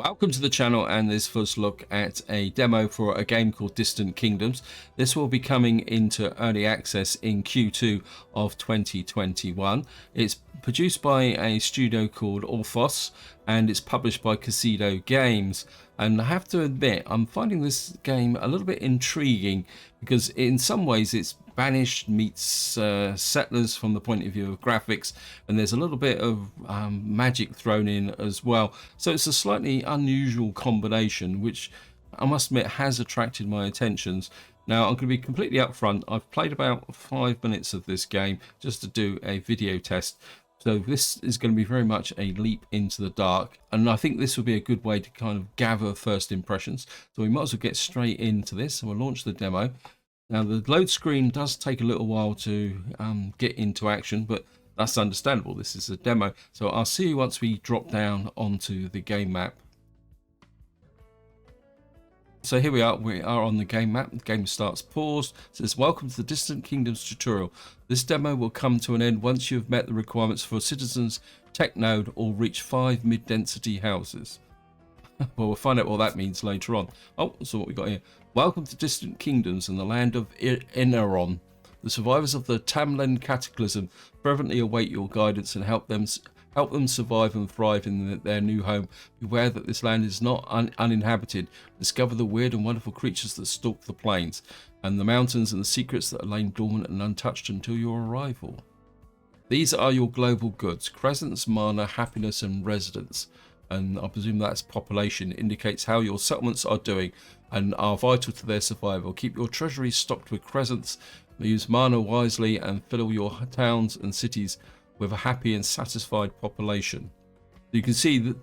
Welcome to the channel and this first look at a demo for a game called Distant Kingdoms. This will be coming into early access in Q2 of 2021. It's produced by a studio called Orthos and it's published by Casido Games. And I have to admit, I'm finding this game a little bit intriguing because in some ways it's Banished meets Settlers from the point of view of graphics, and there's a little bit of magic thrown in as well. So it's a slightly unusual combination, which I must admit has attracted my attentions. Now, I'm going to be completely upfront. I've played about 5 minutes of this game just to do a video test. So this is going to be very much a leap into the dark, and I think this will be a good way to kind of gather first impressions. So we might as well get straight into this. So we'll launch the demo. Now the load screen does take a little while to get into action, but that's understandable. This is a demo. So I'll see you once we drop down onto the game map. So here we are on the game map. The game starts paused. It says, welcome to the Distant Kingdoms tutorial. This demo will come to an end once you have met the requirements for citizens, tech node, or reach 5 mid-density houses. Well, we'll find out what that means later on. Oh, so what we got here. Welcome to Distant Kingdoms and the land of Ineron. The survivors of the Tamlen Cataclysm fervently await your guidance and help them survive and thrive in their new home. Beware that this land is not uninhabited. Discover the weird and wonderful creatures that stalk the plains and the mountains and the secrets that are lain dormant and untouched until your arrival. These are your global goods: crescents, mana, happiness, and residence. And I presume that's population, indicates how your settlements are doing and are vital to their survival. Keep your treasury stocked with crescents, use mana wisely, and fill your towns and cities with a happy and satisfied population. You can see that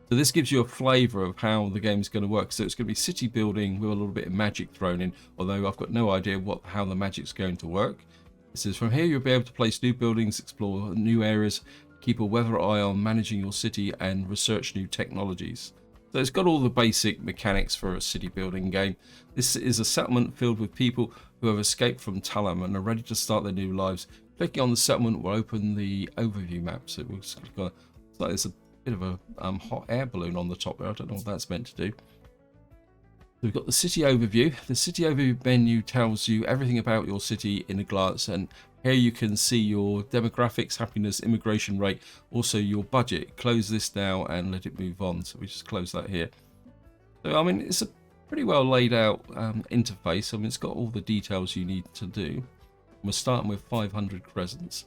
so this gives you a flavour of how the game is going to work. So it's going to be city building with a little bit of magic thrown in, although I've got no idea how the magic's going to work. It says from here you'll be able to place new buildings, explore new areas, keep a weather eye on managing your city, and research new technologies. So it's got all the basic mechanics for a city building game. This is a settlement filled with people who have escaped from Talam and are ready to start their new lives. Clicking on the settlement will open the overview map. So we'll just click on, it's like there's a bit of a hot air balloon on the top there. I don't know what that's meant to do. We've got the city overview. The city overview menu tells you everything about your city in a glance, and here you can see your demographics, happiness, immigration rate, also your budget. Close this now and let it move on. So we just close that here. So I mean, it's a pretty well laid out interface. I mean, it's got all the details you need to do. We're starting with 500 crescents.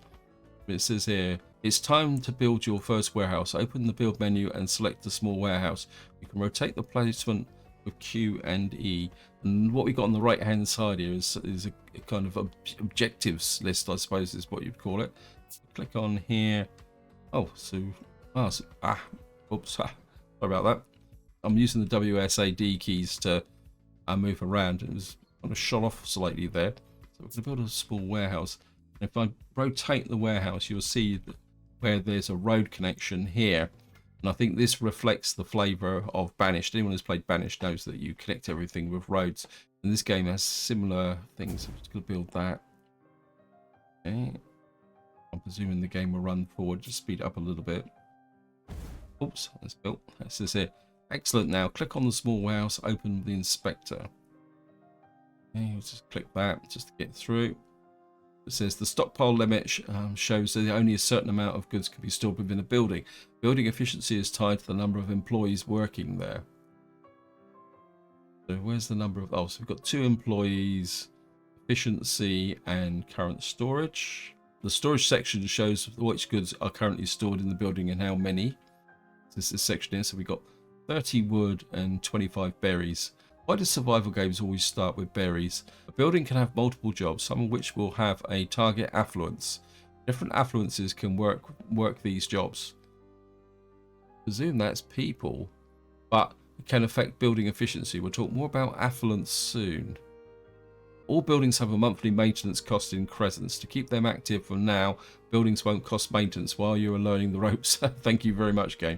It says here, it's time to build your first warehouse. Open the build menu and select a small warehouse. You can rotate the placement with Q and E, and what we got on the right hand side here is a kind of objectives list, I suppose is what you'd call it. So click on here. Oops, sorry about that. I'm using the WSAD keys to move around. It was kind of shot off slightly there. So we're going to build a small warehouse. And if I rotate the warehouse, you'll see that where there's a road connection here. And I think this reflects the flavour of Banished. Anyone who's played Banished knows that you connect everything with roads. And this game has similar things. I'm just going to build that. Okay. I'm presuming the game will run forward. Just speed it up a little bit. Oops, that's built. That says here. Excellent. Now click on the small warehouse. Open the inspector. Okay, we'll just click that just to get through. It says the stockpile limit shows that only a certain amount of goods can be stored within a building. Building efficiency is tied to the number of employees working there. So where's the number of... Oh, so we've got 2 employees, efficiency, and current storage. The storage section shows which goods are currently stored in the building and how many. This is this section here. So we've got 30 wood and 25 berries. Why do survival games always start with berries? A building can have multiple jobs, some of which will have a target affluence. Different affluences can work these jobs. I presume that's people, but it can affect building efficiency. We'll talk more about affluence soon. All buildings have a monthly maintenance cost in crescents. To keep them active for now, buildings won't cost maintenance while you are learning the ropes. Thank you very much, game.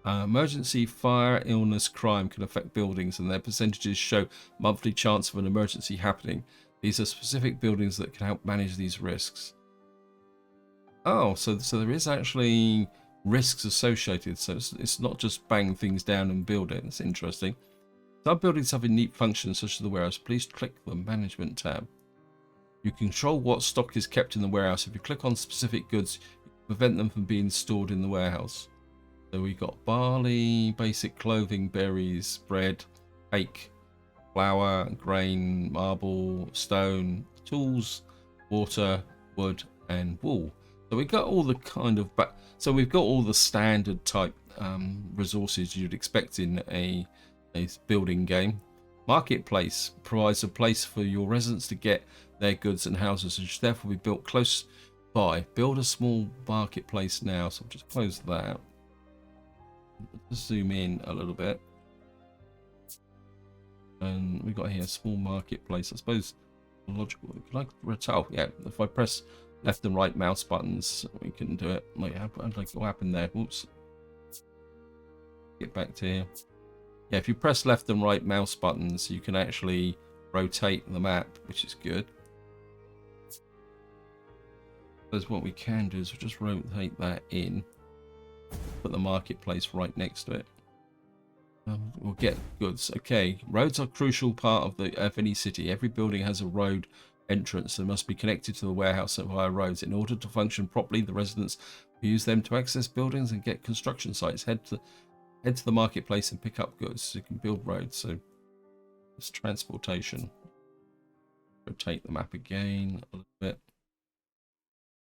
Emergency, fire, illness, crime can affect buildings, and their percentages show monthly chance of an emergency happening. These are specific buildings that can help manage these risks. Oh, so there is actually risks associated. So it's not just bang things down and build it. It's interesting. Start building something neat functions such as the warehouse. Please click the management tab. You control what stock is kept in the warehouse. If you click on specific goods, you can prevent them from being stored in the warehouse. So we got barley, basic clothing, berries, bread, cake, flour, grain, marble, stone, tools, water, wood, and wool. So we got all the kind of, so we've got all the standard type resources you'd expect in a building game. Marketplace provides a place for your residents to get their goods and houses, and should therefore be built close by. Build a small marketplace now. So I'll just close that. Let's zoom in a little bit. And we've got here a small marketplace. I suppose logical. Like retell, yeah. If I press left and right mouse buttons, we can do it. Like what happened there? Whoops. Get back to here. Yeah, if you press left and right mouse buttons, you can actually rotate the map, which is good. Because what we can do is we'll just rotate that in. Put the marketplace right next to it. We'll get goods. Okay, roads are a crucial part of any city. Every building has a road entrance that must be connected to the warehouse via roads. In order to function properly, the residents will use them to access buildings and get construction sites. Head to the marketplace and pick up goods. So you can build roads. So it's transportation. Rotate the map again a little bit.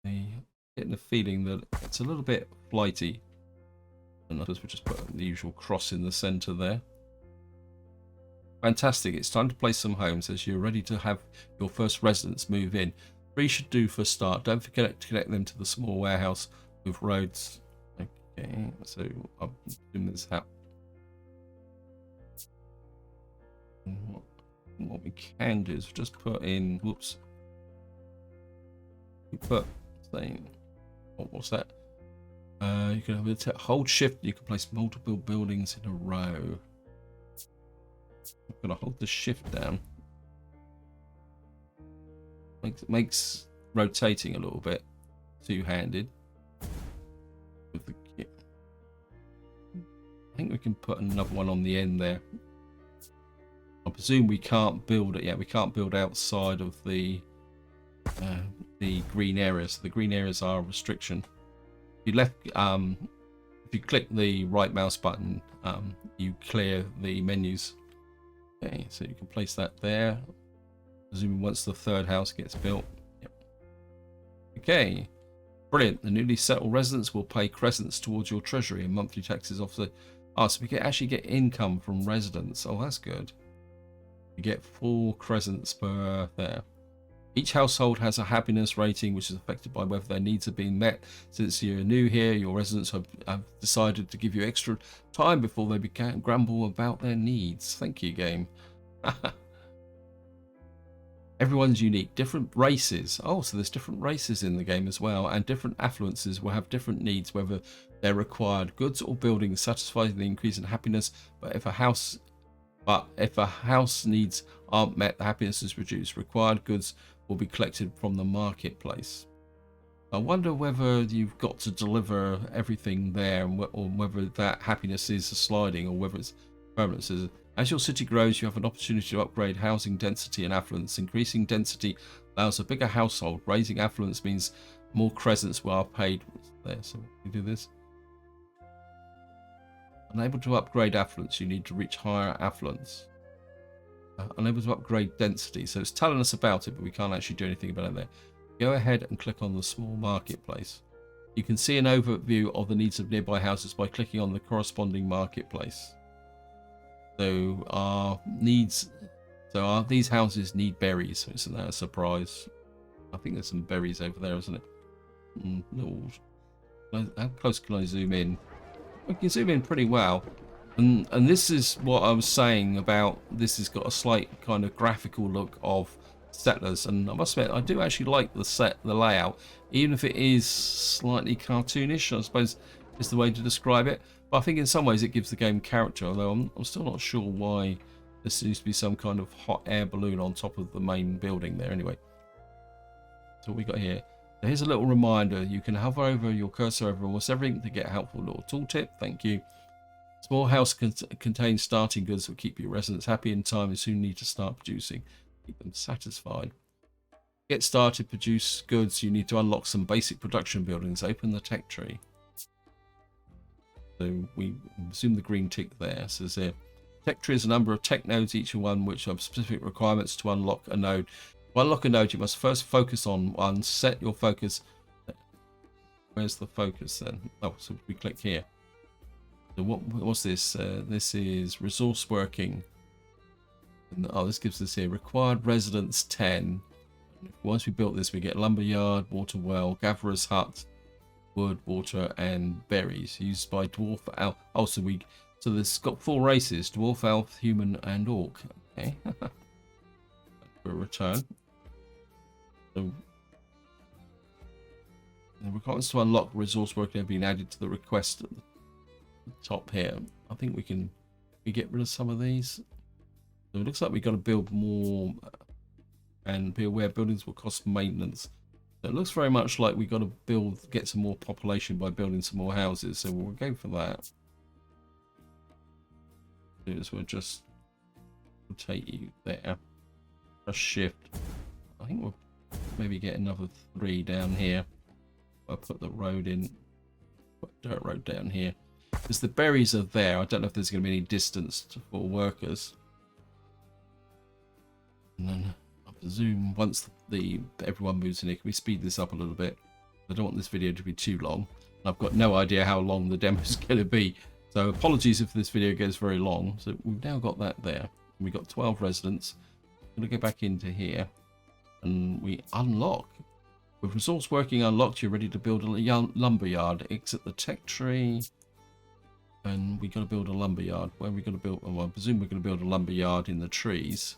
Getting the feeling that it's a little bit flighty. And I suppose we'll just put the usual cross in the center there. Fantastic. It's time to place some homes as you're ready to have your first residents move in. 3 should do for a start. Don't forget to connect them to the small warehouse with roads. Okay, so I'll do this out. What we can do is just put in, whoops. We put, say, what's that? You can hold shift. You can place multiple buildings in a row. I'm gonna hold the shift down. Makes rotating a little bit two-handed. With the kit. I think we can put another one on the end there. I presume we can't build it. Yeah, we can't build outside of the green areas. The green areas are a restriction. If you click the right mouse button, you clear the menus. Okay, so you can place that there. Presuming once the third house gets built. Yep. Okay, brilliant. The newly settled residents will pay crescents towards your treasury and monthly taxes off the. Oh, so we can actually get income from residents. Oh, that's good. You get 4 crescents per there. Each household has a happiness rating which is affected by whether their needs are being met. Since you're new here, your residents have decided to give you extra time before they grumble about their needs. Thank you, game. Everyone's unique. Different races. Oh, so there's different races in the game as well, and different affluences will have different needs, whether they're required goods or buildings satisfying the increase in happiness. But if a house needs aren't met, the happiness is reduced. Required goods will be collected from the marketplace. I wonder whether you've got to deliver everything there, or whether that happiness is sliding, or whether it's permanent. So as your city grows, you have an opportunity to upgrade housing density and affluence. Increasing density allows a bigger household. Raising affluence means more crescents are paid. There, so we do this. Unable to upgrade affluence, you need to reach higher affluence. Unable to upgrade density, so it's telling us about it, but we can't actually do anything about it there. Go ahead and click on the small marketplace. You can see an overview of the needs of nearby houses by clicking on the corresponding marketplace. So our needs, these houses need berries. Isn't that a surprise? I think there's some berries over there, isn't it? How close can I zoom in? We can zoom in pretty well. And this is what I was saying about this has got a slight kind of graphical look of settlers, and I must admit I do actually like the layout, even if it is slightly cartoonish, I suppose is the way to describe it. But I think in some ways it gives the game character, although I'm still not sure why there seems to be some kind of hot air balloon on top of the main building there. Anyway, so what we got here. Here's a little reminder. You can hover over your cursor over almost everything to get a helpful little tooltip. Thank you. Small house contains starting goods that will keep your residents happy in time and soon need to start producing. Keep them satisfied. Get started, produce goods. You need to unlock some basic production buildings. Open the tech tree. So we assume the green tick there. So there. Tech tree is a number of tech nodes, each one which have specific requirements to unlock a node. To unlock a node, you must first focus on one. Set your focus. Where's the focus then? Oh, so we click here. So what's this? This is resource working. And, oh, this gives us here required residents 10. Once we built this, we get lumberyard, water well, gatherer's hut, wood, water, and berries used by dwarf elf. Oh, so this got 4 races: dwarf, elf, human, and orc. Okay. For a return. So the requirements to unlock resource working have been added to the request at the top here. I think we get rid of some of these. So it looks like we've got to build more, and be aware buildings will cost maintenance. So it looks very much like we've got to get some more population by building some more houses. So we'll go for that. So we'll just rotate you there. Press shift. I think we'll maybe get another 3 down here. I'll put the road in. Put dirt road down here. Because the berries are there. I don't know if there's going to be any distance for workers. And then I presume once everyone moves in here, can we speed this up a little bit? I don't want this video to be too long. I've got no idea how long the demo is going to be. So apologies if this video goes very long. So we've now got that there. We've got 12 residents. I'm going to go back into here. And we unlock. With resource working unlocked, you're ready to build a lumberyard. Exit the tech tree. And we got to build a lumberyard. Where are we going to build? Well, I presume we're going to build a lumberyard in the trees.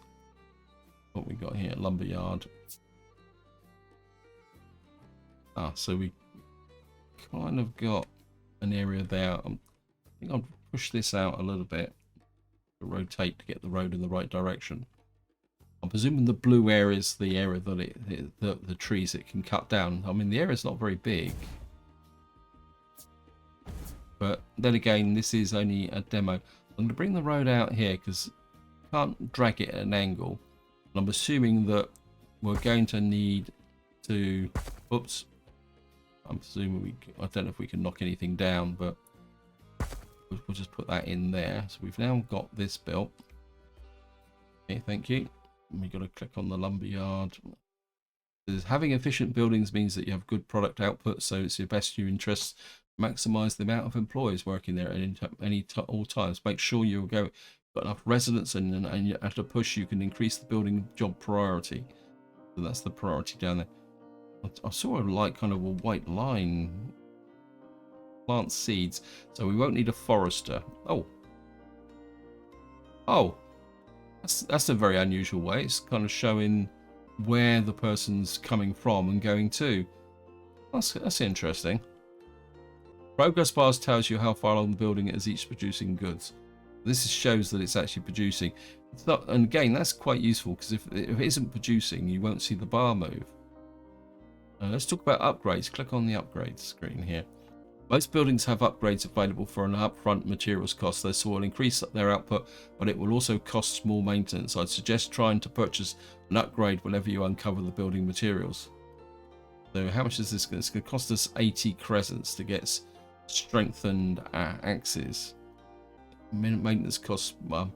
What we got here? Lumberyard. Ah, so we kind of got an area there. I think I'll push this out a little bit to rotate to get the road in the right direction. I'm presuming the blue area is the area that the trees it can cut down. I mean, the area's not very big. But then again, this is only a demo. I'm going to bring the road out here because I can't drag it at an angle. And I'm assuming that we're going to need to... Oops. I'm presuming I don't know if we can knock anything down, but we'll just put that in there. So we've now got this built. Okay, thank you. And we've got to click on the lumberyard. Having efficient buildings means that you have good product output, so it's your best interests. Maximize the amount of employees working there at all times. Make sure you've got enough residents, and at a push you can increase the building job priority. So that's the priority down there. I saw like kind of a white line. Plant seeds, so we won't need a forester. Oh, that's a very unusual way. It's kind of showing where the person's coming from and going to. That's interesting. Progress bars tells you how far along the building it is each producing goods. This shows that it's actually producing. It's not, and again, that's quite useful because if it isn't producing, you won't see the bar move. Let's talk about upgrades. Click on the upgrades screen here. Most buildings have upgrades available for an upfront materials cost. This will increase their output, but it will also cost small maintenance. I'd suggest trying to purchase an upgrade whenever you uncover the building materials. So how much is this? It's going to cost us 80 crescents to get strengthened axes. Maintenance costs 1%.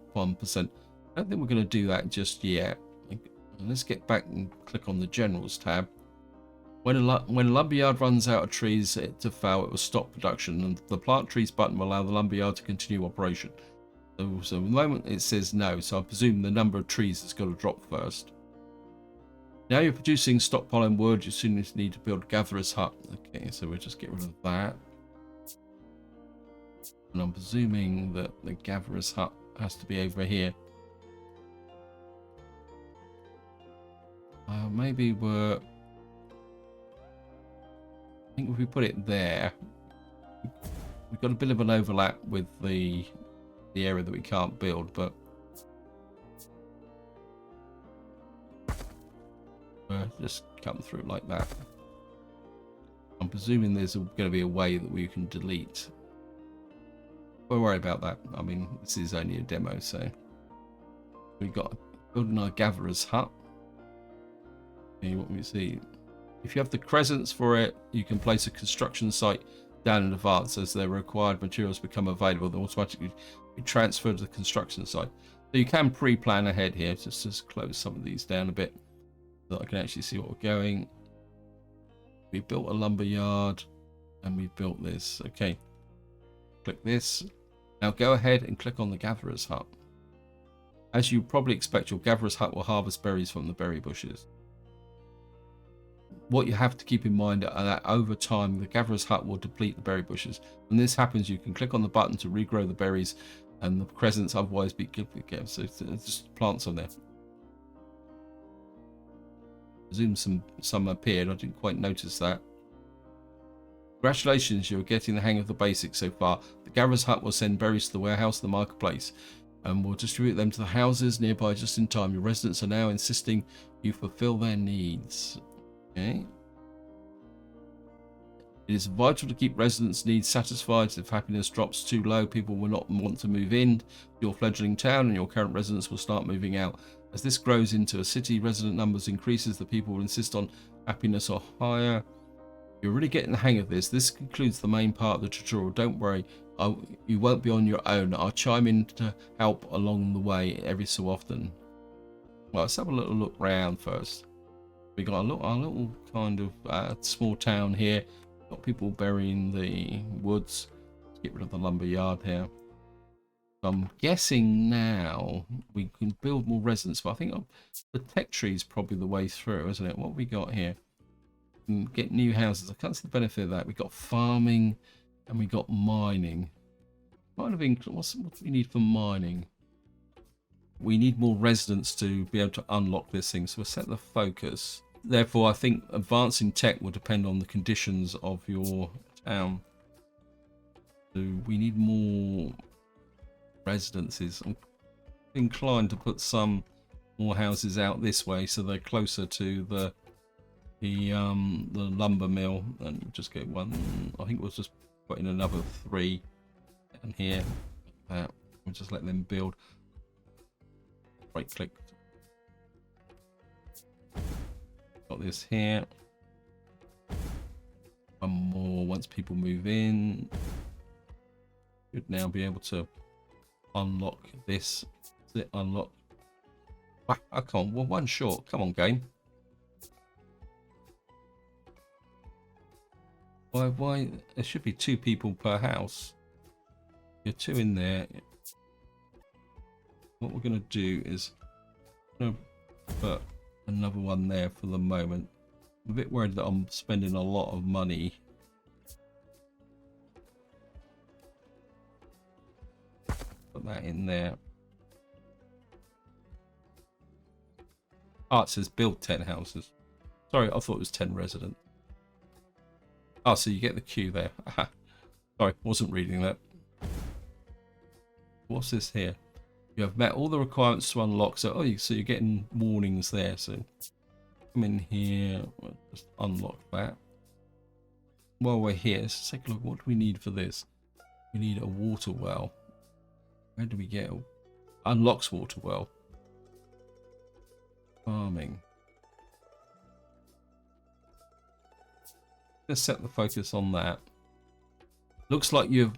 I don't think we're going to do that just yet. Let's get back and click on the Generals tab. When a lumberyard runs out of trees to fail, it will stop production, and the plant trees button will allow the lumberyard to continue operation. So at the moment it says no, so I presume the number of trees has got to drop first. Now you're producing stockpile and wood, you soon need to build a gatherer's hut. Okay, so we'll just get rid of that. And I'm presuming that the gatherer's hut has to be over here. Maybe we're... I think if we put it there, we've got a bit of an overlap with the area that we can't build, but just come through like that. I'm presuming there's going to be a way that we can delete. Don't worry about that. I mean, this is only a demo, so we got building our gatherer's hut. And what we see, if you have the crescents for it, you can place a construction site down in advance. As their required materials become available, they automatically be transferred to the construction site. So you can pre-plan ahead here. Just close some of these down a bit so that I can actually see what we're going. We built a lumber yard and we built this. Okay, click this. Now go ahead and click on the gatherer's hut. As you probably expect, your gatherer's hut will harvest berries from the berry bushes. What you have to keep in mind are that over time, the gatherer's hut will deplete the berry bushes. When this happens, you can click on the button to regrow the berries and the crescents otherwise be given. So just plant some there. Presume some appeared. I didn't quite notice that. Congratulations, you're getting the hang of the basics so far. The gatherer's hut will send berries to the warehouse and the marketplace, and will distribute them to the houses nearby just in time. Your residents are now insisting you fulfill their needs. Okay. It is vital to keep residents' needs satisfied. If happiness drops too low, people will not want to move in to your fledgling town, and your current residents will start moving out. As this grows into a city, resident numbers increases, the people will insist on happiness or higher. You're really getting the hang of this. This concludes the main part of the tutorial. Don't worry, you won't be on your own. I'll chime in to help along the way every so often. Well, let's have a little look round first. We got our little kind of small town here. Got people burying the woods. Let's get rid of the lumber yard here. So I'm guessing now we can build more residents, but I think the tech tree is probably the way through, isn't it? What have we got here? Get new houses. I can't see the benefit of that. We got farming and we got mining. Might have been, what do we need for mining? We need more residents to be able to unlock this thing. So we'll set the focus. Therefore, I think advancing tech will depend on the conditions of your town. So we need more residences. I'm inclined to put some more houses out this way so they're closer to the lumber mill, and just get one. I think we'll just put in another 3 down here. We'll just let them build. Right click. Got this here. One more once people move in. Should now be able to unlock this. Is it unlock? I can't. Well, one short. Come on, game. Why? There should be 2 people per house. You're 2 in there. What we're going to do is put another one there for the moment. I'm a bit worried that I'm spending a lot of money. Put that in there. Oh, it says build 10 houses. Sorry, I thought it was 10 residents. Oh, so you get the queue there. Aha. Sorry, wasn't reading that. What's this here? You have met all the requirements to unlock. So, so you're getting warnings there. So, come in here. We'll just unlock that. While we're here, let's take a look. What do we need for this? We need a water well. Where do we get? Unlocks water well. Farming. Let's set the focus on that. Looks like you've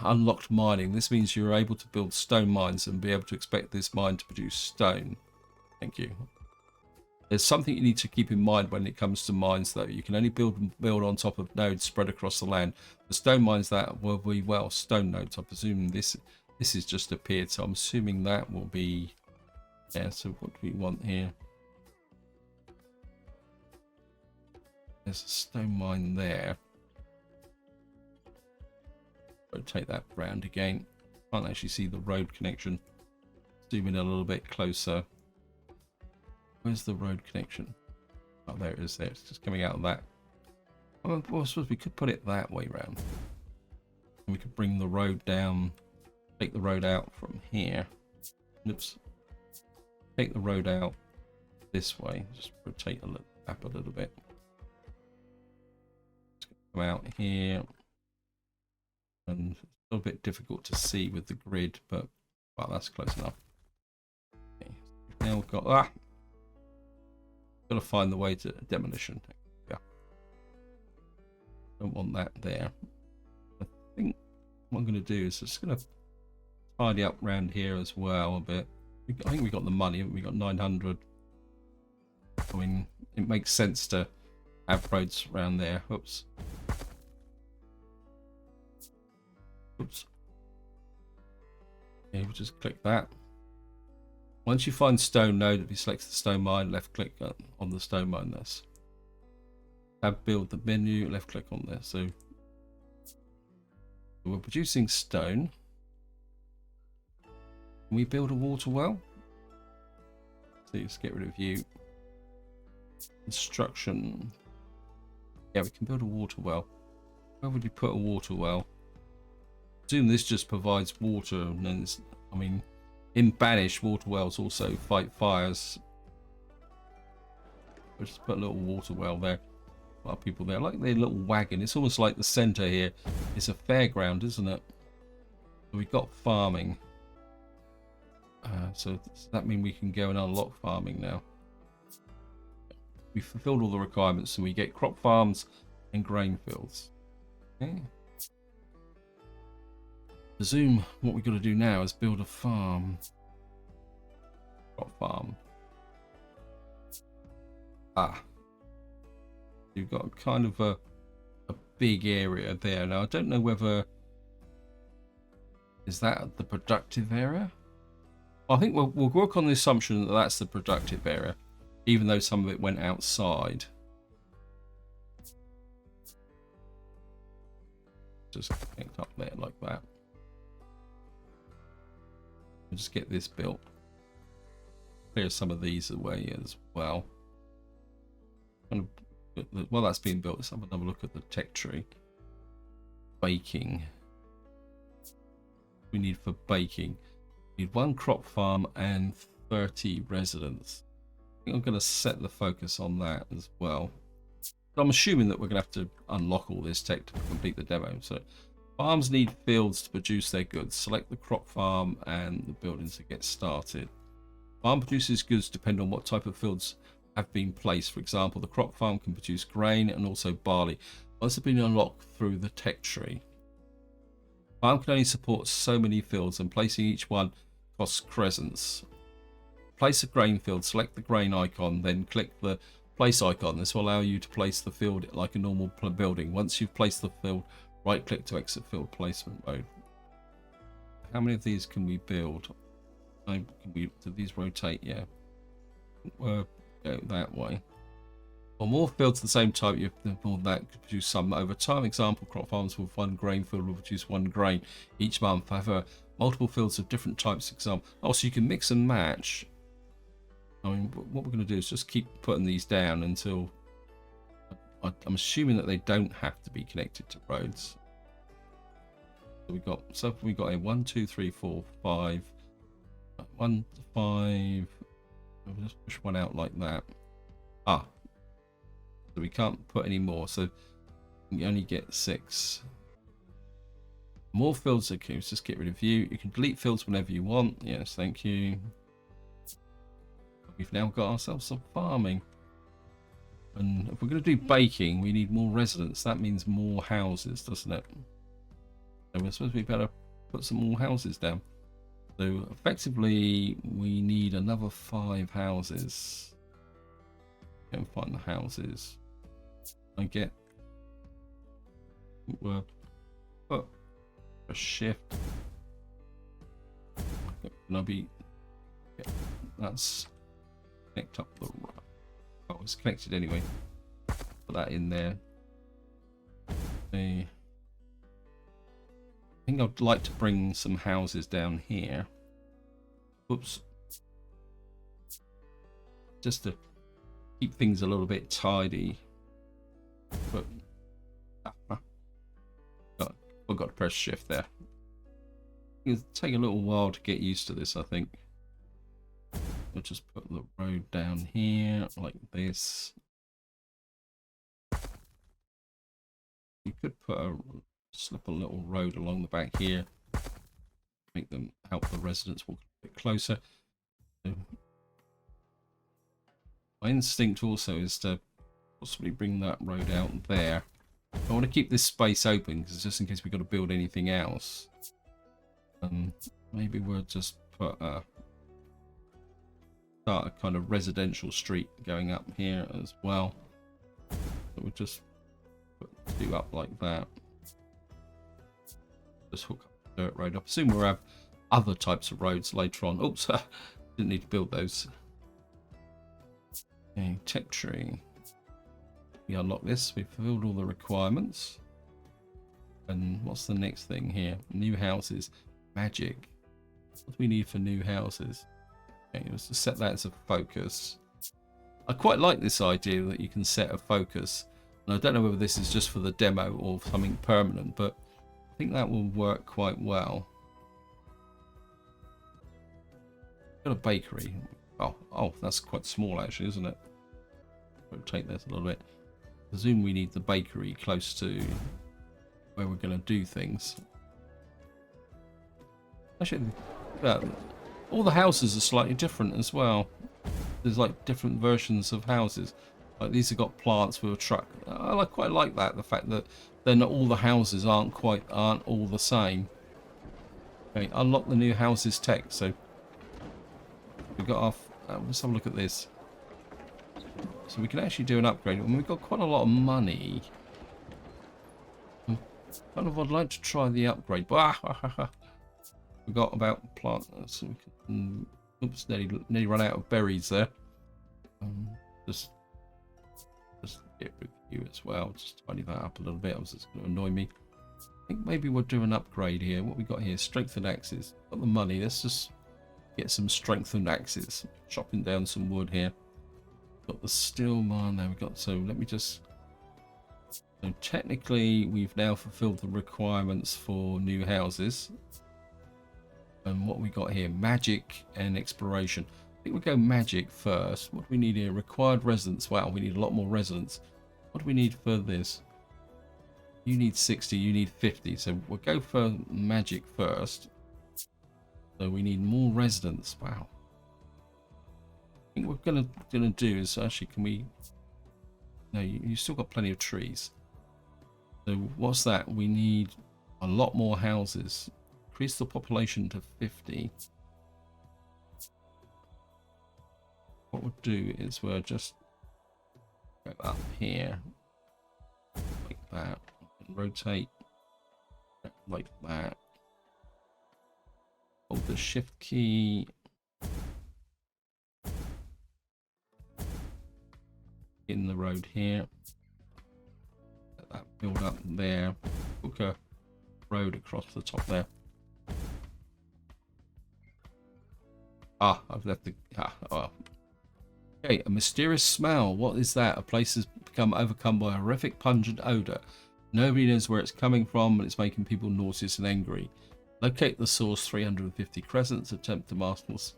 unlocked mining. This means you're able to build stone mines and be able to expect this mine to produce stone. Thank you. There's something you need to keep in mind when it comes to mines, though. You can only build on top of nodes spread across the land. The stone mines that will be, well, stone nodes. I presume this has just appeared, so I'm assuming that will be... Yeah, so what do we want here? There's a stone mine there. Rotate that round again. Can't actually see the road connection. Zoom in a little bit closer. Where's the road connection? Oh, there it is. There, it's just coming out of that. Well, I suppose we could put it that way round. And we could bring the road down. Take the road out from here. Oops. Take the road out this way. Just rotate a little, up a little bit. come out here. And it's a little bit difficult to see with the grid, but well, that's close enough. Okay. Now we've got got to find the way to demolition. Yeah, don't want that there. I think what I'm going to do is just going to tidy up around here as well a bit. I think we got the money. We got 900. I mean, it makes sense to have roads around there. Oops. Oops. Yeah, we'll just click that. Once you find stone node, if you select the stone mine, left click on the stone mine this. Tab build the menu, left click on this. So we're producing stone. Can we build a water well? So let's get rid of you. Construction. Yeah, we can build a water well. Where would you put a water well? I assume this just provides water, and then I mean, in Banish, water wells also fight fires. We'll just put a little water well there. A lot of people there, like their little wagon. It's almost like the centre here. It's a fairground, isn't it? We've got farming. So does that mean we can go and unlock farming now? We've fulfilled all the requirements, so we get crop farms and grain fields. Okay. Presume what we've got to do now is build a farm. Crop farm. You've got kind of a big area there. Now I don't know whether is that the productive area. I think we'll work on the assumption that that's the productive area, even though some of it went outside. Just connect up there like that. We'll just get this built. Clear some of these away as well. Kind of, while that's being built, let's have another look at the tech tree. Baking. We need for baking. We need 1 crop farm and 30 residents. I think I'm going to set the focus on that as well. But I'm assuming that we're going to have to unlock all this tech to complete the demo. So farms need fields to produce their goods. Select the crop farm and the buildings to get started. Farm produces goods depend on what type of fields have been placed. For example, the crop farm can produce grain and also barley. Once they've been unlocked through the tech tree. Farm can only support so many fields, and placing each one costs crescents. Place a grain field, select the grain icon, then click the place icon. This will allow you to place the field like a normal building. Once you've placed the field, right click to exit field placement mode. How many of these can we build? Do these rotate? Yeah. Go that way. For more fields of the same type, you have to build that to produce some over time. Example, crop farms with 1 grain field will produce 1 grain each month. However, multiple fields of different types. Example. Oh, so you can mix and match. I mean, what we're going to do is just keep putting these down until I'm assuming that they don't have to be connected to roads. So we got a 1, 2, 3, 4, 5. 1 to 5. We'll just push one out like that. So we can't put any more. So you only get 6. More fields. Okay, let's just get rid of you. You can delete fields whenever you want. Yes, thank you. We've now got ourselves some farming. And if we're going to do baking, we need more residents. That means more houses, doesn't it? So we're supposed to be better put some more houses down. So effectively, we need another 5 houses. Go and find the houses. I get. We'll put a shift. Can I be? Yeah, that's connect up the. Oh, it's connected anyway. Put that in there. I think I'd like to bring some houses down here. Oops. Just to keep things a little bit tidy. But I've got to press shift there. It'll take a little while to get used to this, I think. I'll just put the road down here like this. You could slip a little road along the back here, make them help the residents walk a bit closer. So my instinct also is to possibly bring that road out there. I want to keep this space open because just in case we've got to build anything else. Maybe we'll just put start a kind of residential street going up here as well. So we'll just put two up like that. Just hook up the dirt road. I presume we'll have other types of roads later on. Oops, didn't need to build those. Okay, tech tree. We unlock this. We've fulfilled all the requirements. And what's the next thing here? New houses. Magic. What do we need for new houses? Okay, let's just set that as a focus. I quite like this idea that you can set a focus. And I don't know whether this is just for the demo or something permanent, but I think that will work quite well. Got a bakery. Oh, that's quite small actually, isn't it? Rotate this a little bit. I presume we need the bakery close to where we're going to do things. Actually, all the houses are slightly different as well. There's like different versions of houses. Like these have got plants with a truck. I quite like that. The fact that then all the houses aren't all the same. Okay, unlock the new houses tech. So we've got our. Let's have a look at this. So we can actually do an upgrade, and we've got quite a lot of money. I'd like to try the upgrade, but we've got about plant. So we can, oops, nearly run out of berries there. Just get rid of you as well. Just tidy that up a little bit. It's going to annoy me. I think maybe we'll do an upgrade here. What we got here? Strengthened axes. Got the money. Let's just get some strengthened axes. Chopping down some wood here. Got the steel mine. There we got. So let me just. So technically, we've now fulfilled the requirements for new houses. And what we got here? Magic and exploration. I think we'll go magic first. What do we need here? Required residents. Wow, we need a lot more residents. What do we need for this? You need 60, you need 50. So we'll go for magic first. So we need more residents. Wow. I think what we're gonna do is actually, can we? No, you still got plenty of trees. So what's that? We need a lot more houses. Increase the population to 50. What we'll do is we'll just go up here like that, and rotate like that. Hold the shift key. In the road here. Let that build up there. Hook a road across the top there. I've left the. Oh. Okay, a mysterious smell. What is that? A place has become overcome by a horrific, pungent odor. Nobody knows where it's coming from, but it's making people nauseous and angry. Locate the source. 350 crescents. Attempt to mask this.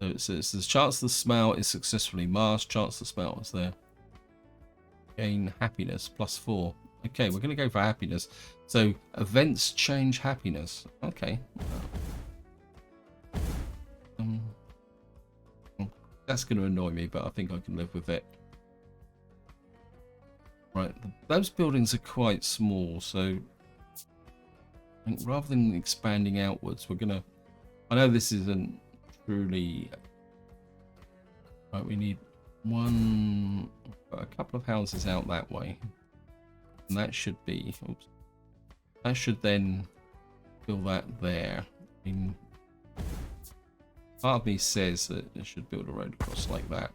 So it says the chance the smell is successfully masked. Chance the smell is there. Gain happiness +4. Okay, we're going to go for happiness. So events change happiness. Okay. That's going to annoy me, but I think I can live with it. Right, those buildings are quite small, so I think rather than expanding outwards, we're going to. I know this isn't truly. Right, we need a couple of houses out that way, and that should be. Oops, that should then build that there. I mean, part of me says that it should build a road across like that.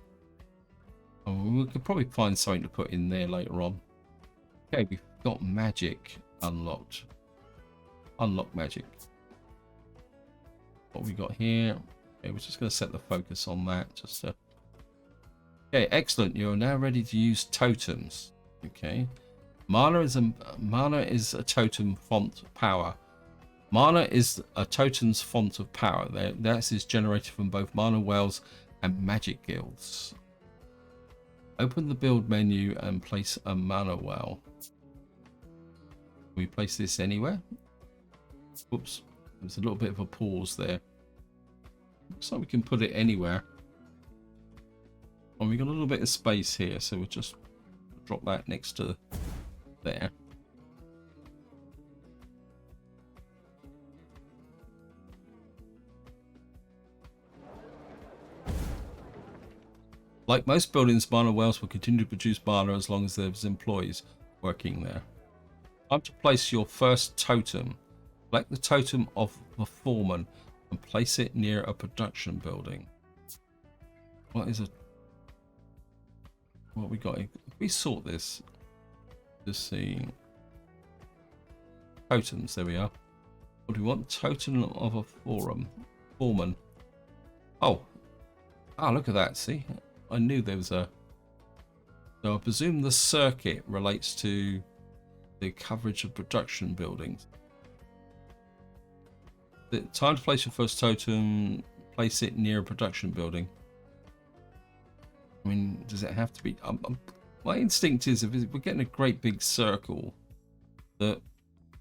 Oh, we could probably find something to put in there later on. Okay, we've got magic unlocked. Unlock magic. What we got here? Okay, we're just going to set the focus on that. Just to. Okay, excellent. You're now ready to use totems. Okay, mana is a totem font power. Mana is a totem's font of power. That is generated from both mana wells and magic guilds. Open the build menu and place a mana well. we place this anywhere? Whoops, there's a little bit of a pause there. Looks like we can put it anywhere. And we got a little bit of space here, so we'll just drop that next to there. Like most buildings, mana wells will continue to produce mana as long as there's employees working there. Time to place your first totem. Select the totem of the foreman and place it near a production building. What is it? What we got? If we sort this, just see totems. There we are. What do we want? Totem of a foreman. Oh, look at that. See, I knew there was a. So I presume the circuit relates to the coverage of production buildings. The time to place your first totem. Place it near a production building. I mean, does it have to be? My instinct is if we're getting a great big circle, that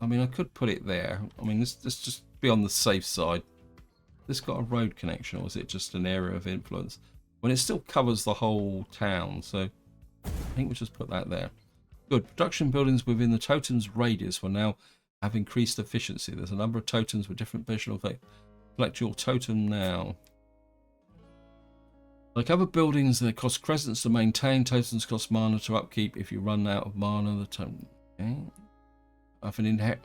I mean, I could put it there. I mean, let's just be on the safe side. This got a road connection, or is it just an area of influence? When it still covers the whole town, so I think we'll just put that there. Good. Production buildings within the totem's radius will now have increased efficiency. There's a number of totems with different visual effects. Select your totem now. Like other buildings, they cost crescents to maintain. Totems cost mana to upkeep. If you run out of mana, the totem. Okay.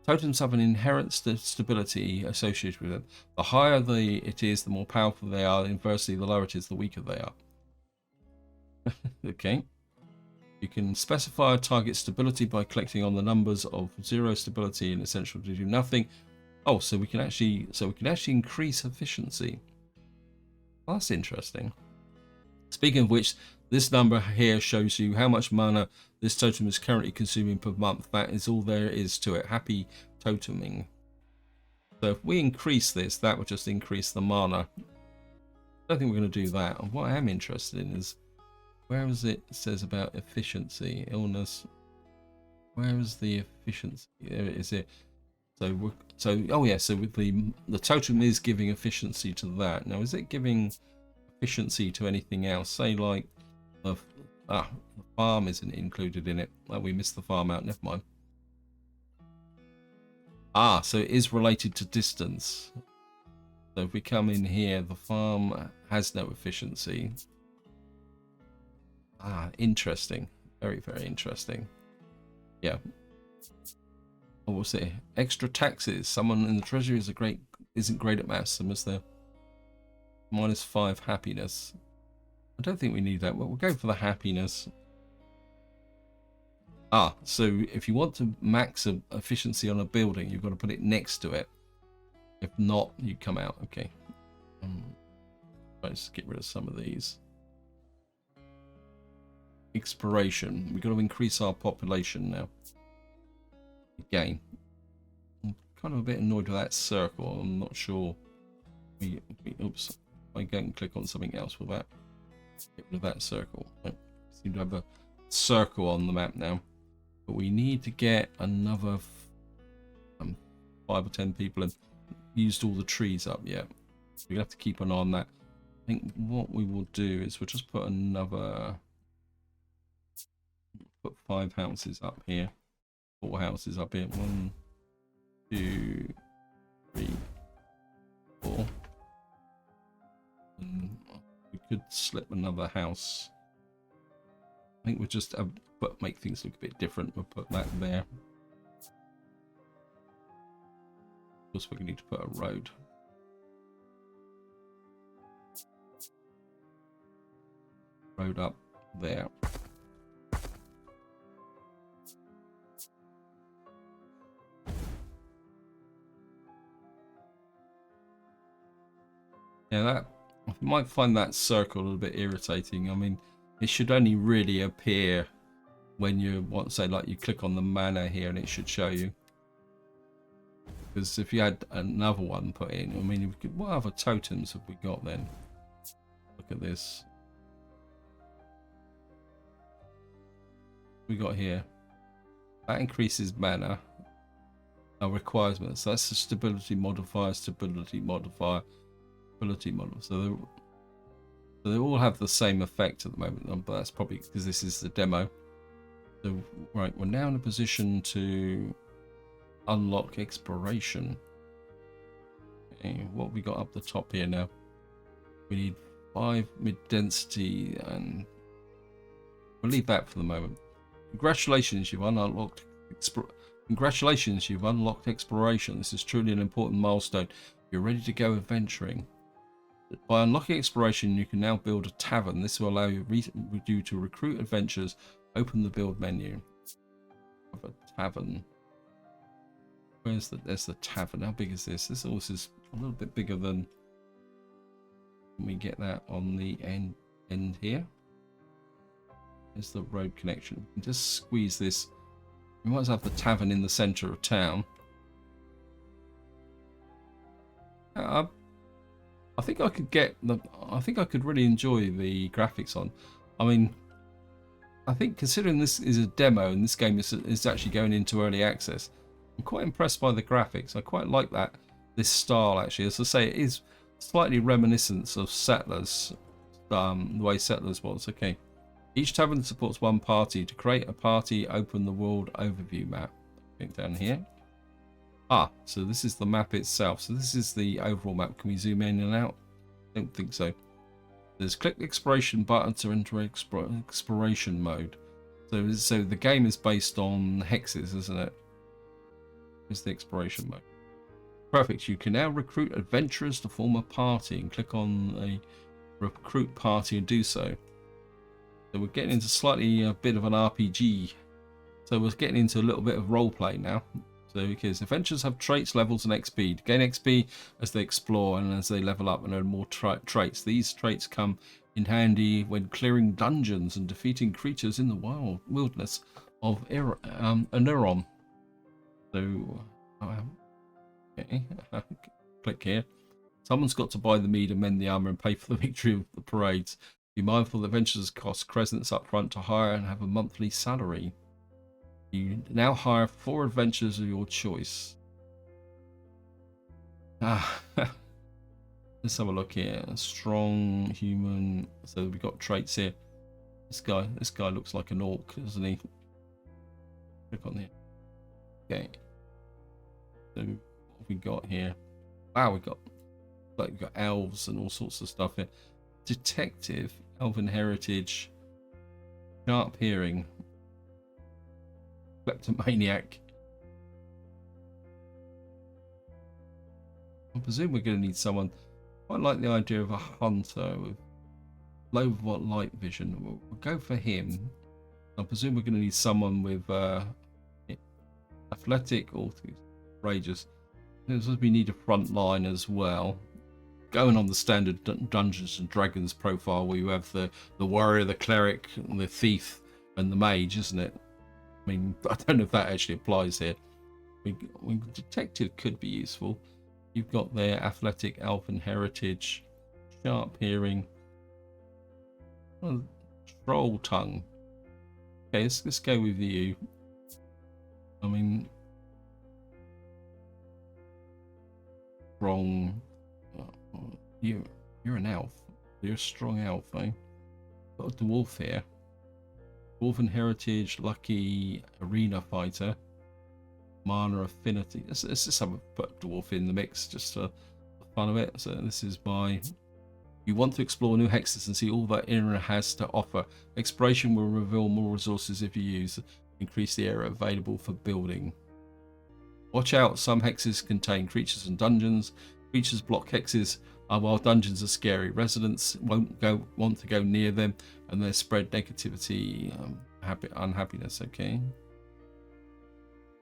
Totems have an inherent stability associated with them. The higher it is, the more powerful they are. Inversely, the lower it is, the weaker they are. Okay. You can specify a target stability by clicking on the numbers of 0 stability and essential to do nothing. Oh, so we can actually increase efficiency. Well, that's interesting. Speaking of which, this number here shows you how much mana this totem is currently consuming per month. That is all there is to it. Happy toteming. So if we increase this, that would just increase the mana. I don't think we're going to do that. And what I am interested in is, where is it says about efficiency, illness? Where is the efficiency? There it is here. So oh yeah, so with the totem is giving efficiency to that. Now is it giving efficiency to anything else? Say like the farm isn't included in it. Oh, we missed the farm out, never mind. So it is related to distance. So if we come in here, the farm has no efficiency. Interesting. Very, very interesting. Yeah. What was it? Extra taxes. Someone in the treasury isn't great at maths. So is there -5 happiness? I don't think we need that. Well, we'll go for the happiness. So if you want to max efficiency on a building, you've got to put it next to it. If not, you come out. Okay. Let's get rid of some of these. Expiration. We've got to increase our population now. Again, I'm kind of a bit annoyed with that circle. I'm not sure. Oops. If I go and click on something else, will that get rid of that circle? I seem to have a circle on the map now. But we need to get another 5 or 10 people and used all the trees up yet. So we have to keep an eye on that. I think what we will do is we'll just put 5 houses up here. 4 houses up here. 1, 2, 3, 4. And we could slip another house. I think we'll just make things look a bit different. We'll put that there. Of course, we're going to need to put a road. Road up there. Yeah, you might find that circle a little bit irritating. I mean, it should only really appear when you you click on the mana here and it should show you. Because if you had another one put in, I mean, what other totems have we got then? Look at this. We got here. That increases mana. requirements. So that's the stability modifier, stability modifier, ability modifier. So they all have the same effect at the moment, but that's probably because this is the demo. So, right, we're now in a position to unlock exploration. Okay, what have we got up the top here now? We need 5 mid-density, and we'll leave that for the moment. Congratulations, you've unlocked exploration. This is truly an important milestone. You're ready to go adventuring. By unlocking exploration, you can now build a tavern. This will allow you to recruit adventurers. Open the build menu. Have a tavern. There's the tavern. How big is this? This also is a little bit bigger than. Can we get that on the end here? There's the road connection. We can just squeeze this. We might as well have the tavern in the center of town. I think I could get the. I think I could really enjoy the graphics on. I mean, I think considering this is a demo and this game is actually going into early access, I'm quite impressed by the graphics. I quite like this style actually. As I say, it is slightly reminiscent of Settlers, the way Settlers was. Okay, each tavern supports one party. To create a party, open the world overview map. I think down here. So this is the map itself. So this is the overall map. Can we zoom in and out? Don't think so. There's click the exploration button to enter exploration mode. So the game is based on hexes, isn't it? Here's the exploration mode. Perfect. You can now recruit adventurers to form a party and click on a recruit party and do so. So we're getting into slightly a bit of an RPG. So we're getting into a little bit of role play now. So because adventurers have traits, levels, and XP. To gain XP as they explore and as they level up and earn more traits. These traits come in handy when clearing dungeons and defeating creatures in the wilderness of Ineron. So, okay, click here. Someone's got to buy the mead and mend the armor and pay for the victory of the parades. Be mindful that adventurers cost crescents up front to hire and have a monthly salary. You now hire 4 adventurers of your choice. Let's have a look here. Strong human. So we've got traits here. This guy looks like an orc, doesn't he? Click on here. Okay. So what have we got here? Wow, we've got elves and all sorts of stuff here. Detective, elven heritage, sharp hearing. Kleptomaniac. I presume we're going to need someone. I quite like the idea of a hunter with low light vision. We'll go for him. I presume we're going to need someone with athletic or courageous. We need a front line as well. Going on the standard Dungeons and Dragons profile, where you have the warrior, the cleric, the thief, and the mage, isn't it? I mean, I don't know if that actually applies here. Detective could be useful. You've got their athletic, elven heritage, sharp hearing, troll tongue. Okay, let's go with you. I mean, strong. You're an elf. You're a strong elf, eh? Got a dwarf here. Dwarven heritage, lucky, arena fighter, mana affinity. Let's just put dwarf in the mix just for the fun of it. So this is by. You want to explore new hexes and see all that Ineron has to offer. Exploration will reveal more resources if you use. Increase the area available for building. Watch out, some hexes contain creatures and dungeons. Creatures block hexes, while dungeons are scary. Residents won't want to go near them, and they spread negativity, unhappiness. Okay.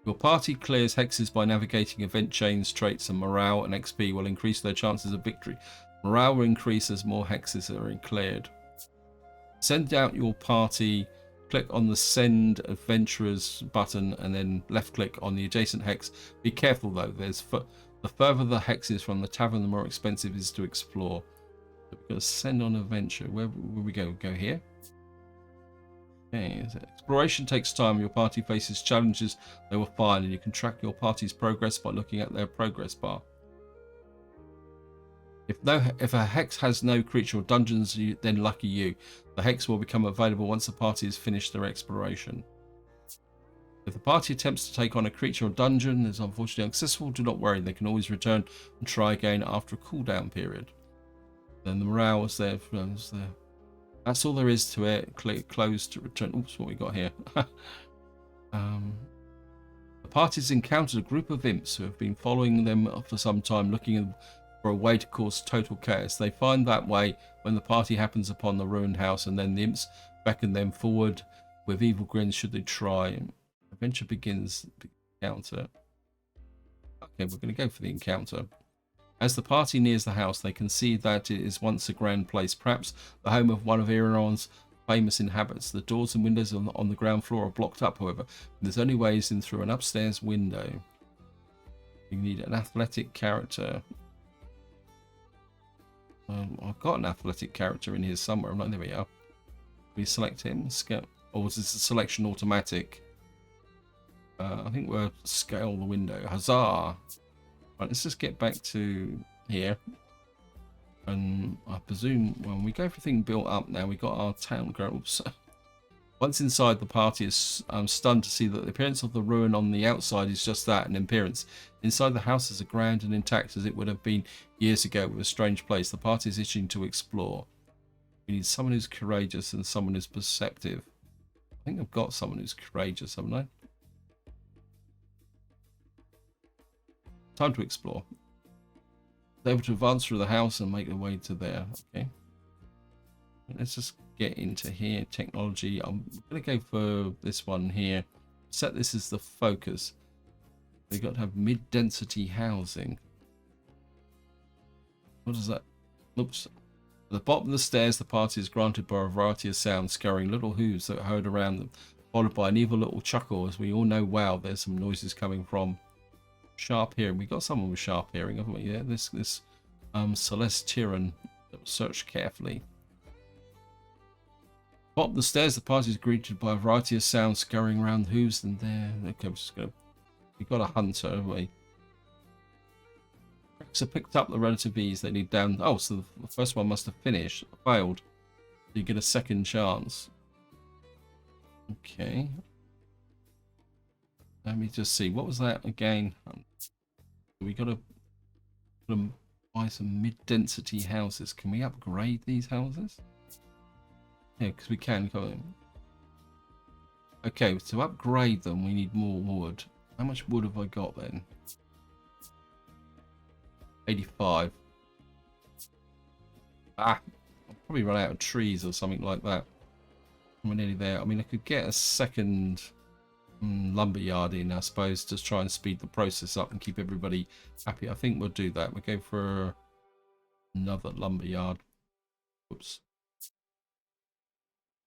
Your party clears hexes by navigating event chains, traits, and morale and XP will increase their chances of victory. Morale will increase as more hexes are cleared. Send out your party. Click on the Send Adventurers button and then left click on the adjacent hex. Be careful though, the further the hexes from the tavern, the more expensive it is to explore. So we're going to send on adventure. Where will we go? Go here. Okay, exploration takes time. Your party faces challenges they will find, and you can track your party's progress by looking at their progress bar. If a hex has no creature or dungeons, then lucky you. The hex will become available once the party has finished their exploration. If the party attempts to take on a creature or dungeon and is unfortunately unsuccessful, do not worry. They can always return and try again after a cooldown period. Then the morale is there. That's all there is to it. Close to return. Oops, what we got here? The party's encountered a group of imps who have been following them for some time, looking for a way to cause total chaos. They find that way when the party happens upon the ruined house, and then the imps beckon them forward with evil grins should they try. Adventure begins. Encounter. Okay, we're going to go for the encounter. As the party nears the house, they can see that it is once a grand place, perhaps the home of one of Ineron's famous inhabitants. The doors and windows on the ground floor are blocked up, however. There's only ways in through an upstairs window. You need an athletic character. I've got an athletic character in here somewhere. I'm like, there we are. We select him. Or is this a selection automatic? I think we'll scale the window. Huzzah! Right, let's just get back to here. And I presume when we go for everything built up now, we got our town groups. Once inside, the party is stunned to see that the appearance of the ruin on the outside is just that, an appearance. Inside the house is as grand and intact as it would have been years ago, with a strange place. The party is itching to explore. We need someone who's courageous and someone who's perceptive. I think I've got someone who's courageous, haven't I? Time to explore. They're able to advance through the house and make their way to there. Okay. Let's just get into here. Technology. I'm going to go for this one here. Set this as the focus. We've got to have mid-density housing. What is that? Oops. At the bottom of the stairs, the party is granted by a variety of sounds, scurrying little hooves that are heard around them, followed by an evil little chuckle as we all know, wow, there's some noises coming from. Sharp hearing. We got someone with sharp hearing, haven't we? Yeah, this Celeste Tyrann. Search carefully. Bottom of the stairs, the party is greeted by a variety of sounds scurrying around hooves and there. Okay, we're just gonna. We got a hunter, haven't we? So picked up the relative ease they need down. Oh, so the first one must have finished. Failed. You get a second chance. Okay. Let me just see. What was that again? We got to buy some mid-density houses. Can we upgrade these houses? Yeah, because we can. Okay, to upgrade them, we need more wood. How much wood have I got then? 85. I'll probably run out of trees or something like that. We're nearly there. I mean, I could get a second lumberyard in, I suppose, to try and speed the process up and keep everybody happy. I think we'll do that. We'll go for another lumberyard. Whoops.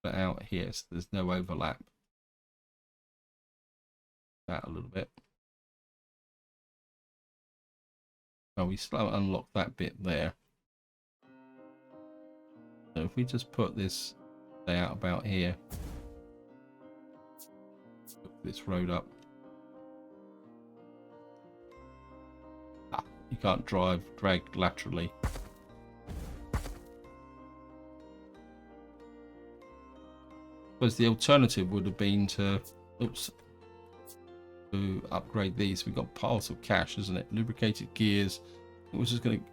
Put it out here so there's no overlap. That a little bit. Oh, we still haven't unlocked that bit there. So if we just put this out about here. This road up. You can't drag laterally. Because the alternative would have been to upgrade these. We've got piles of cash, isn't it? Lubricated gears. We're just going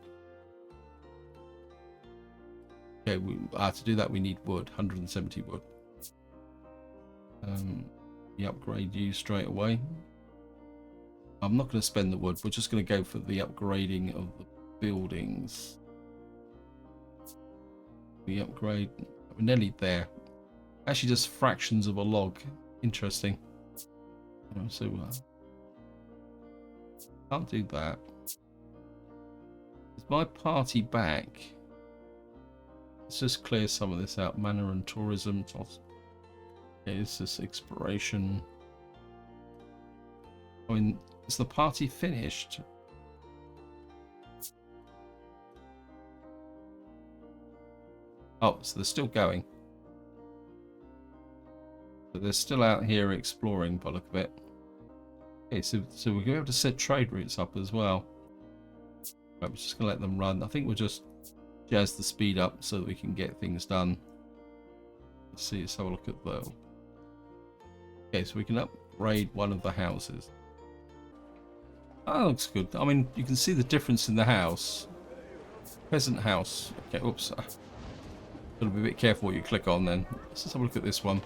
to. Okay, to do that we need wood. 170 wood. We upgrade you straight away. I'm not going to spend the wood. We're just going to go for the upgrading of the buildings. We upgrade. We're nearly there. Actually, just fractions of a log. Interesting. So can't do that. Is my party back? Let's just clear some of this out. Manor and tourism. Okay, this is exploration. I mean, is the party finished? Oh, so they're still going. But they're still out here exploring by the look of it. Okay, so we're going to be able to set trade routes up as well. Right, we're just going to let them run. I think we'll just jazz the speed up so that we can get things done. Let's see, let's have a look at the... Okay, so we can upgrade one of the houses. That looks good. I mean, you can see the difference in the house. Peasant house. Okay, oops. Gotta be a bit careful what you click on then. Let's just have a look at this one.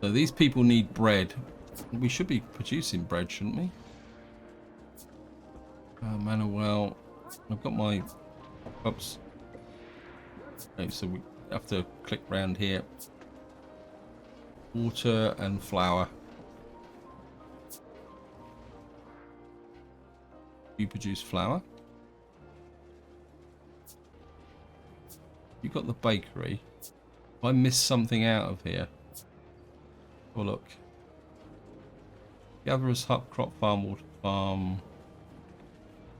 So these people need bread. We should be producing bread, shouldn't we? Manuel. I've got my... Oops. Okay, so we have to click round here. Water and flour. You produce flour. You got the bakery. I missed something out of here. Oh look. Gatherers hut, crop farm, water farm,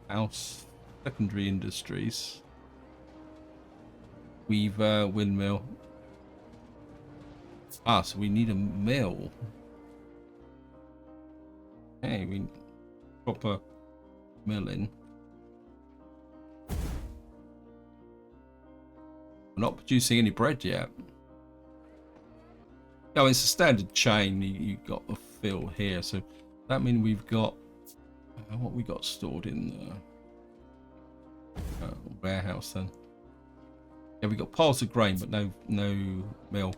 house, secondary industries, weaver, windmill. Ah, so we need a mill. Hey, we proper milling. We're not producing any bread yet. Oh, it's a standard chain. You got the fill here, so that means we've got what we got stored in the warehouse. Then, yeah, we got piles of grain, but no mill.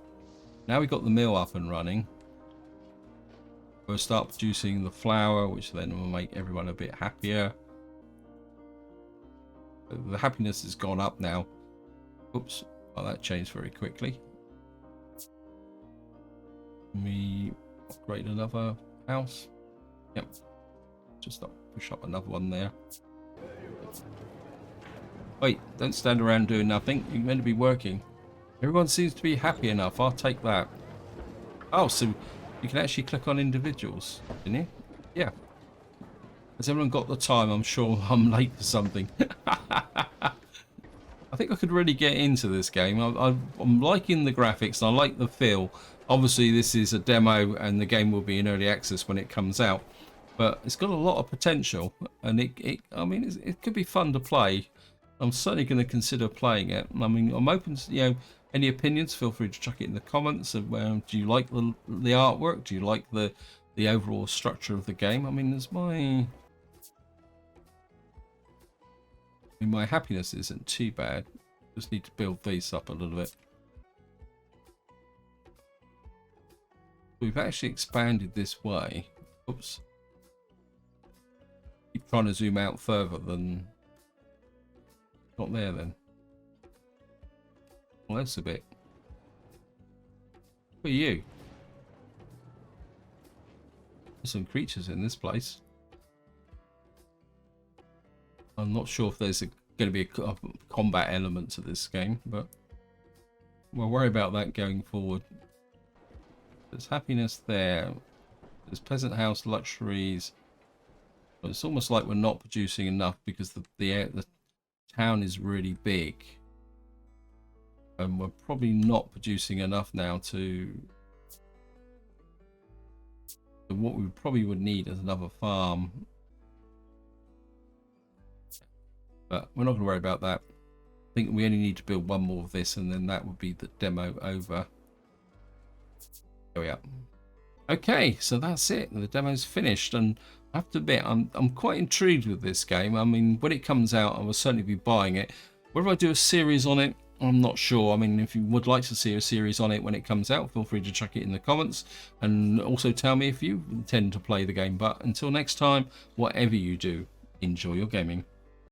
Now we got the mill up and running. We'll start producing the flour, which then will make everyone a bit happier. The happiness has gone up now. Oops, oh, that changed very quickly. We upgrade another house. Yep. Just push up another one there. Wait, don't stand around doing nothing. You're meant to be working. Everyone seems to be happy enough. I'll take that. Oh, so you can actually click on individuals, can you? Yeah. Has everyone got the time? I'm sure I'm late for something. I think I could really get into this game. I'm liking the graphics and I like the feel. Obviously, this is a demo and the game will be in early access when it comes out. But it's got a lot of potential and I mean, it could be fun to play. I'm certainly going to consider playing it. I mean, I'm open to, any opinions, feel free to chuck it in the comments. Do you like the artwork? Do you like the overall structure of the game? I mean, my happiness isn't too bad. Just need to build these up a little bit. We've actually expanded this way. Oops. Keep trying to zoom out further than... Not there then. Well, that's a bit. Who are you? There's some creatures in this place. I'm not sure if there's going to be a combat element to this game, but we'll worry about that going forward. There's happiness there. There's peasant house luxuries. But it's almost like we're not producing enough because the town is really big. And we're probably not producing enough now to... What we probably would need is another farm. But we're not going to worry about that. I think we only need to build one more of this and then that would be the demo over. There we are. Okay, so that's it. The demo's finished and I have to admit I'm quite intrigued with this game. I mean, when it comes out I will certainly be buying it. Whether I do a series on it, I'm not sure. I mean, if you would like to see a series on it when it comes out, feel free to chuck it in the comments and also tell me if you intend to play the game. But until next time, whatever you do, enjoy your gaming.